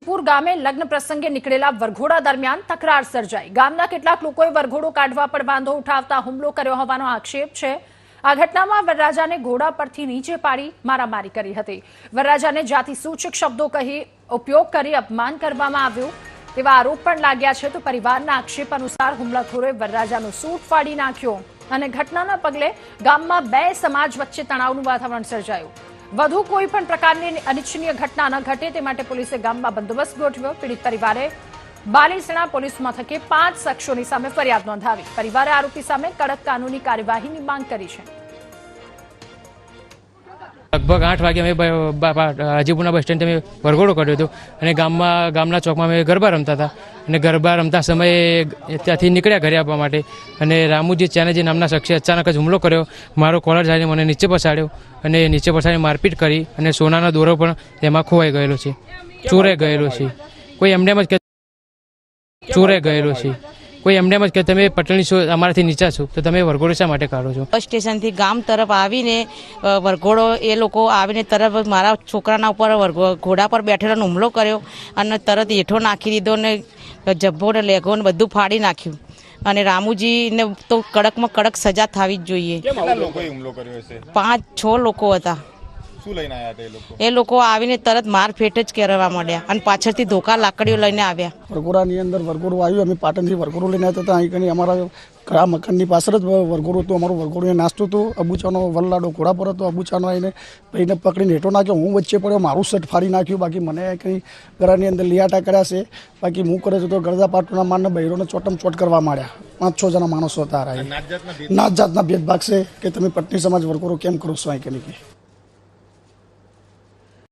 પૂર ગામે લગ્ન પ્રસંગે નીકળેલા વરઘોડા દરમિયાન તકરાર સર્જાઈ। ગામના કેટલાક લોકોએ વરઘોડો કાઢવા પર બાંધો ઉઠાવતા હુમલો કર્યો હોવાનો આક્ષેપ છે। આ ઘટનામાં વરરાજાને ઘોડા પરથી નીચે પાડી મારામારી કરી હતી। વરરાજાને જાતિ સૂચક શબ્દો કહી ઉપયોગ કરી અપમાન કરવામાં આવ્યું તેવા આરોપ પણ લાગ્યા છે। તો પરિવારના આક્ષેપ અનુસાર હુમલાખોરોએ વરરાજાનો સૂટ ફાડી નાખ્યો અને ઘટનાના પગલે ગામમાં બે સમાજ વચ્ચે તણાવનું વાતાવરણ સર્જાયું। વધુ કોઈ પણ પ્રકારની અનિચ્છનીય ઘટના ન ઘટે તે માટે પોલીસે ગામમાં બંદોબસ્ત ગોઠવ્યો। પીડિત પરિવારે બાલીસણા પોલીસ મથકે 5 શખ્સોની સામે ફરિયાદ નોંધાવી। પરિવારે આરોપી સામે કડક કાનૂની કાર્યવાહીની માંગ કરી છે। लगभग 8 वागे અમે હાજીપુરના બસ સ્ટેન્ડ અમે વરઘોડો કાઢ્યો હતો અને ગામના ચોકમાં અમે ગરબા રમતા હતા અને ગરબા રમતા સમયે ત્યાંથી નીકળ્યા ઘરે આવવા માટે અને રામુજી ચાનેજી નામના શખ્સે અચાનક જ હુમલો કર્યો। મારો કોલર જાઈને મને નીચે પછાડ્યો અને નીચે પછાડી મારપીટ કરી અને સોનાનો દોરો પણ તેમાં ખોવાઈ ગયેલો છે, ચોરાઈ ગયેલો છે। કોઈ એમને જ ચોરાઈ ગયેલો છે। કોઈ એમને એમ જ કે તમે પટણી અમારાથી નીચા છો તો તમે વરઘોડો શા માટે કાઢો છો? બસ સ્ટેશનથી ગામ તરફ આવીને વરઘોડો એ લોકો આવીને તરત મારા છોકરાના ઉપર ઘોડા પર બેઠેલો હુમલો કર્યો અને તરત હેઠો નાખી દીધો ને જબ્બો ને લેઘો ને બધું ફાડી નાખ્યું અને રામુજીને તો કડકમાં કડક સજા થવી જ જોઈએ। 5-6 લોકો હતા। એ લોકો આવીને તરત મારફેટ જ કરવા માંડ્યા અને પાછળથી ધોકા લાકડીઓ લઈને આવ્યા। વરઘોડાની અંદર વરઘોડું આવ્યું, અમે પાટણથી વરઘોડું લઈને આવતા હતા। અહીં કની અમારા ઘણા મકાનની પાછળ જ વરઘોડું હતું। અમારું વરઘોડું નાસ્તો હતો, અબુચાનો વલ્લાડો ઘોડા પર હતો। અબુચાનો આવીને ભાઈને પકડીને હેઠો નાખ્યો, હું વચ્ચે પડ્યો, મારું શર્ટ ફાડી નાખ્યું। બાકી મને કંઈ ઘરની અંદર લિયાટા કર્યા છે। બાકી હું કરે છે તો ગરજા પાટોના મારને બૈરોને ચોટમ ચોટ કરવા માંડ્યા। 5-6 જણા માણસો હતા। નાત જાતના ભેદભાવ છે કે તમે પટની સમાજ વરઘોડો કેમ કરો છો અહીં કની?